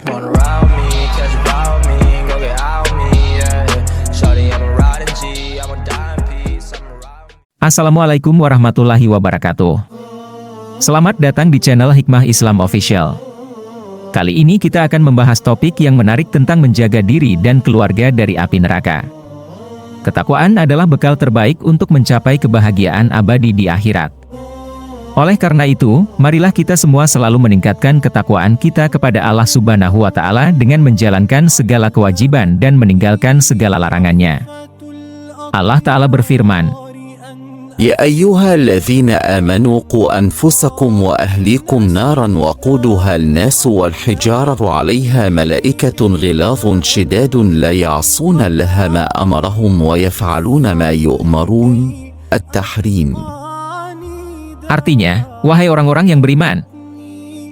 Wanna ride me, catch a vibe me, go get out me, yeah. Shawty, I'm a riding G, I'm a dying piece, I'm a ride. Assalamualaikum warahmatullahi wabarakatuh. Selamat datang di channel Hikmah Islam Official. Kali ini kita akan membahas topik yang menarik tentang menjaga diri dan keluarga dari api neraka. Ketakwaan adalah bekal terbaik untuk mencapai kebahagiaan abadi di akhirat. Oleh karena itu, marilah kita semua selalu meningkatkan ketakwaan kita kepada Allah Subhanahu wa Ta'ala dengan menjalankan segala kewajiban dan meninggalkan segala larangannya. Allah Ta'ala berfirman, يا أيها الذين آمنوا قوا أنفسكم وأهليكم نارا وقودها الناس والحجارة عليها ملائكة غلاظ شداد لا يعصون الله ما أمرهم ويفعلون ما يؤمرون. التحريم. Artinya, wahai orang-orang yang beriman,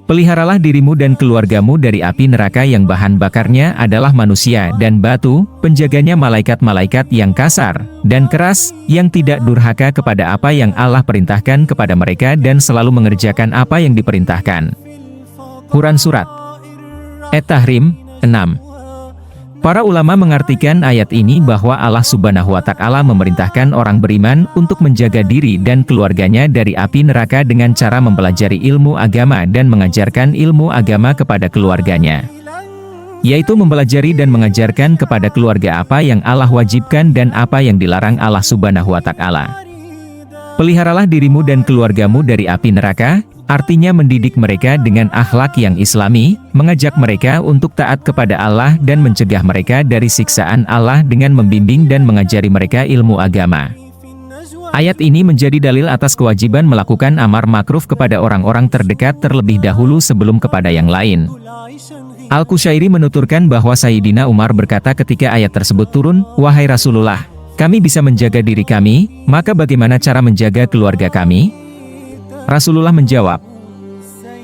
peliharalah dirimu dan keluargamu dari api neraka yang bahan bakarnya adalah manusia dan batu, penjaganya malaikat-malaikat yang kasar dan keras, yang tidak durhaka kepada apa yang Allah perintahkan kepada mereka dan selalu mengerjakan apa yang diperintahkan. Quran Surat At-Tahrim 6. Para ulama mengartikan ayat ini bahwa Allah Subhanahu wa Ta'ala memerintahkan orang beriman untuk menjaga diri dan keluarganya dari api neraka dengan cara mempelajari ilmu agama dan mengajarkan ilmu agama kepada keluarganya, yaitu mempelajari dan mengajarkan kepada keluarga apa yang Allah wajibkan dan apa yang dilarang Allah Subhanahu wa Ta'ala. Peliharalah dirimu dan keluargamu dari api neraka, artinya mendidik mereka dengan akhlak yang islami, mengajak mereka untuk taat kepada Allah dan mencegah mereka dari siksaan Allah dengan membimbing dan mengajari mereka ilmu agama. Ayat ini menjadi dalil atas kewajiban melakukan amar makruf kepada orang-orang terdekat terlebih dahulu sebelum kepada yang lain. Al-Qushairi menuturkan bahwa Sayyidina Umar berkata ketika ayat tersebut turun, "Wahai Rasulullah, kami bisa menjaga diri kami, maka bagaimana cara menjaga keluarga kami?" Rasulullah menjawab,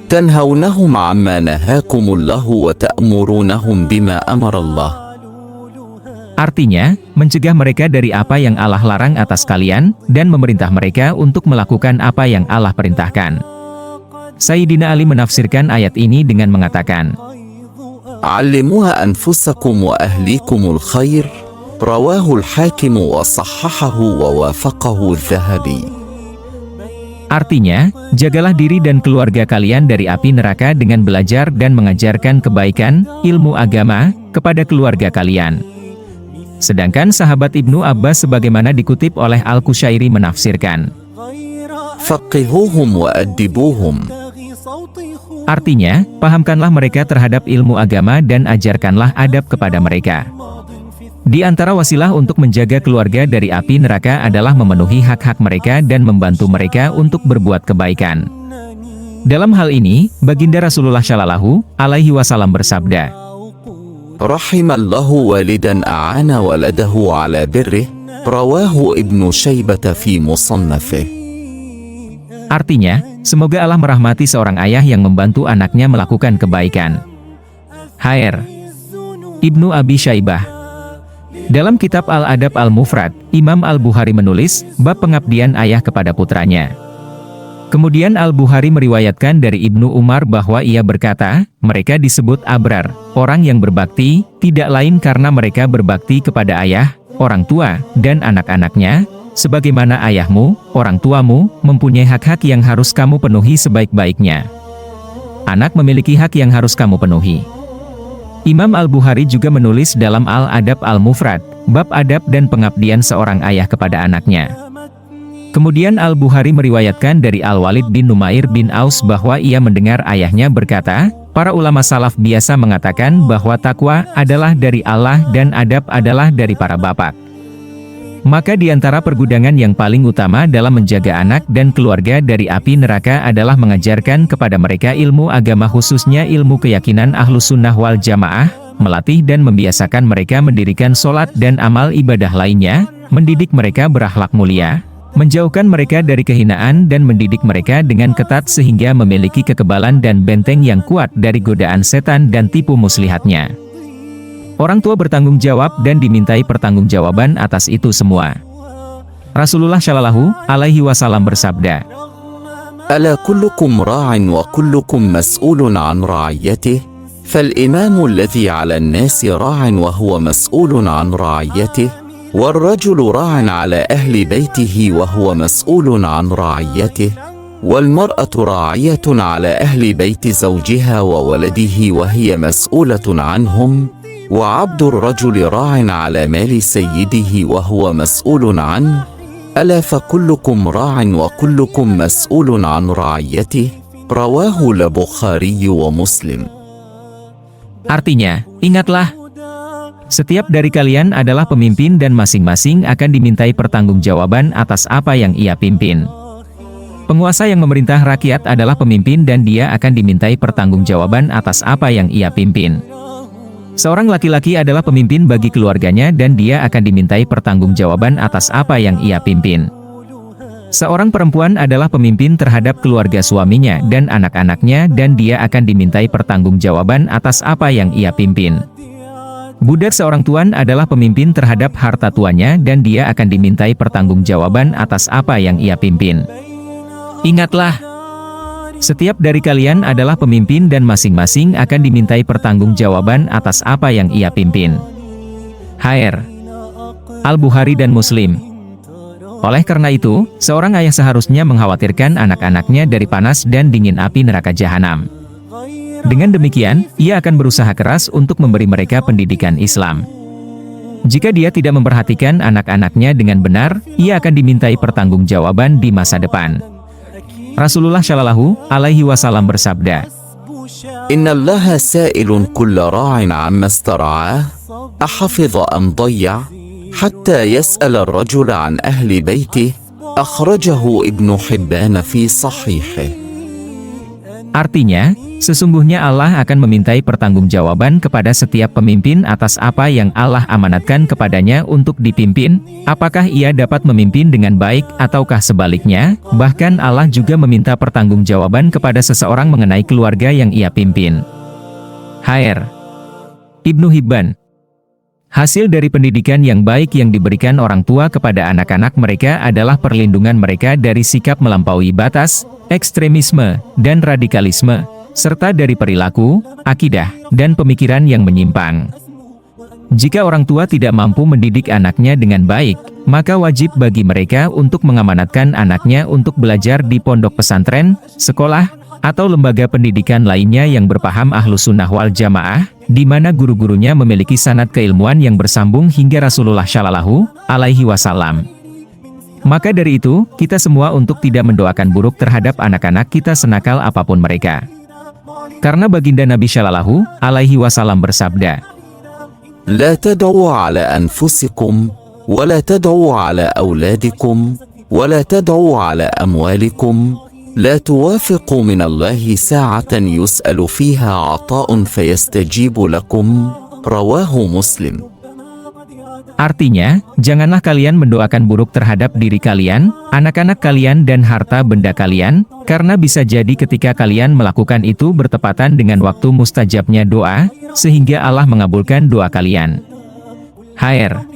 تنهونهم عما نهاكم الله وتأمرونهم بما أمر الله. Artinya, mencegah mereka dari apa yang Allah larang atas kalian, dan memerintah mereka untuk melakukan apa yang Allah perintahkan. Sayyidina Ali menafsirkan ayat ini dengan mengatakan, علموها أنفسكم وأهليكم الخير. رواه الحاكم وصححه ووافقه الذهبي. Artinya, jagalah diri dan keluarga kalian dari api neraka dengan belajar dan mengajarkan kebaikan, ilmu agama, kepada keluarga kalian. Sedangkan sahabat Ibnu Abbas sebagaimana dikutip oleh Al-Qushairi menafsirkan, فقهوهم وأدبوهم. Artinya, pahamkanlah mereka terhadap ilmu agama dan ajarkanlah adab kepada mereka. Di antara wasilah untuk menjaga keluarga dari api neraka adalah memenuhi hak-hak mereka dan membantu mereka untuk berbuat kebaikan. Dalam hal ini, baginda Rasulullah Shallallahu Alaihi Wasallam bersabda, رحم الله والدا أعان ولده على بره. رواه ابن شيبة في مصنفه. Artinya, semoga Allah merahmati seorang ayah yang membantu anaknya melakukan kebaikan. Hr. Ibnu Abi Syaibah. Dalam kitab Al-Adab Al-Mufrad, Imam Al-Bukhari menulis, bab pengabdian ayah kepada putranya. Kemudian Al-Bukhari meriwayatkan dari Ibnu Umar bahwa ia berkata, mereka disebut abrar, orang yang berbakti, tidak lain karena mereka berbakti kepada ayah, orang tua, dan anak-anaknya, sebagaimana ayahmu, orang tuamu, mempunyai hak-hak yang harus kamu penuhi sebaik-baiknya. Anak memiliki hak yang harus kamu penuhi. Imam Al-Bukhari juga menulis dalam Al-Adab Al-Mufrad, bab adab dan pengabdian seorang ayah kepada anaknya. Kemudian Al-Bukhari meriwayatkan dari Al-Walid bin Numair bin Aus bahwa ia mendengar ayahnya berkata, para ulama salaf biasa mengatakan bahwa takwa adalah dari Allah dan adab adalah dari para bapak. Maka di antara pergudangan yang paling utama dalam menjaga anak dan keluarga dari api neraka adalah mengajarkan kepada mereka ilmu agama khususnya ilmu keyakinan Ahlus Sunnah wal Jamaah, melatih dan membiasakan mereka mendirikan sholat dan amal ibadah lainnya, mendidik mereka berakhlak mulia, menjauhkan mereka dari kehinaan dan mendidik mereka dengan ketat sehingga memiliki kekebalan dan benteng yang kuat dari godaan setan dan tipu muslihatnya. Orang tua bertanggung jawab dan dimintai pertanggungjawaban atas itu semua. Rasulullah Shallallahu Alaihi Wasallam bersabda, ألا كلكم راع وكلكم مسؤول عن رعيته فالإمام الذي على الناس راع وهو مسؤول عن رعيته والرجل راع على أهل بيته وهو مسؤول عن رعيته والمرأة راعية على أهل بيت زوجها وولده وهي مسؤولة عنهم وعبد الرجل راع على مال سيده وهو مسؤول عنه ألا فكلكم راع وكلكم مسؤول عن رعيته رواه البخاري ومسلم. Artinya, ingatlah, setiap dari kalian adalah pemimpin dan masing-masing akan dimintai pertanggungjawaban atas apa yang ia pimpin. Penguasa yang memerintah rakyat adalah pemimpin dan dia akan dimintai pertanggungjawaban atas apa yang ia pimpin. Seorang laki-laki adalah pemimpin bagi keluarganya dan dia akan dimintai pertanggungjawaban atas apa yang ia pimpin. Seorang perempuan adalah pemimpin terhadap keluarga suaminya dan anak-anaknya dan dia akan dimintai pertanggungjawaban atas apa yang ia pimpin. Budak seorang tuan adalah pemimpin terhadap harta tuannya dan dia akan dimintai pertanggungjawaban atas apa yang ia pimpin. Ingatlah, setiap dari kalian adalah pemimpin dan masing-masing akan dimintai pertanggungjawaban atas apa yang ia pimpin. HR Al-Bukhari dan Muslim. Oleh karena itu, seorang ayah seharusnya mengkhawatirkan anak-anaknya dari panas dan dingin api neraka jahanam. Dengan demikian, ia akan berusaha keras untuk memberi mereka pendidikan Islam. Jika dia tidak memperhatikan anak-anaknya dengan benar, ia akan dimintai pertanggungjawaban di masa depan. Rasulullah Shallallahu Alaihi Wasallam bersabda, Inna Allaha sa'ilun kulla ra'in amma istara'ah, ahafidha am dayya, hatta yas'ala ar-rajula an ahli baitih, akhrajahu Ibnu Hibban fi sahihih. Artinya, sesungguhnya Allah akan memintai pertanggungjawaban kepada setiap pemimpin atas apa yang Allah amanatkan kepadanya untuk dipimpin, apakah ia dapat memimpin dengan baik ataukah sebaliknya. Bahkan Allah juga meminta pertanggungjawaban kepada seseorang mengenai keluarga yang ia pimpin. HR Ibnu Hibban. Hasil dari pendidikan yang baik yang diberikan orang tua kepada anak-anak mereka adalah perlindungan mereka dari sikap melampaui batas, ekstremisme, dan radikalisme, serta dari perilaku, akidah, dan pemikiran yang menyimpang. Jika orang tua tidak mampu mendidik anaknya dengan baik, maka wajib bagi mereka untuk mengamanatkan anaknya untuk belajar di pondok pesantren, sekolah, atau lembaga pendidikan lainnya yang berpaham Ahlus Sunnah wal Jamaah, di mana guru-gurunya memiliki sanad keilmuan yang bersambung hingga Rasulullah Shallallahu Alaihi Wasallam. Maka dari itu, kita semua untuk tidak mendoakan buruk terhadap anak-anak kita senakal apapun mereka. Karena baginda Nabi Shallallahu Alaihi Wasallam bersabda, La tad'u ala anfusikum, wa la tad'u ala auladikum, wa la tad'u ala amwalikum, لا توافقوا من الله ساعة يسأل فيها عطاء فيستجيب لكم رواه مسلم. Artinya, janganlah kalian mendoakan buruk terhadap diri kalian, anak-anak kalian dan harta benda kalian, karena bisa jadi ketika kalian melakukan itu bertepatan dengan waktu mustajabnya doa, sehingga Allah mengabulkan doa kalian. HR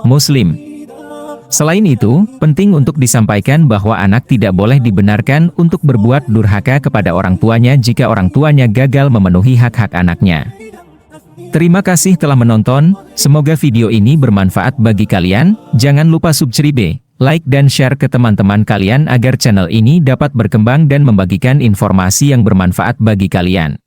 Muslim. Selain itu, penting untuk disampaikan bahwa anak tidak boleh dibenarkan untuk berbuat durhaka kepada orang tuanya jika orang tuanya gagal memenuhi hak-hak anaknya. Terima kasih telah menonton, semoga video ini bermanfaat bagi kalian. Jangan lupa subscribe, like dan share ke teman-teman kalian agar channel ini dapat berkembang dan membagikan informasi yang bermanfaat bagi kalian.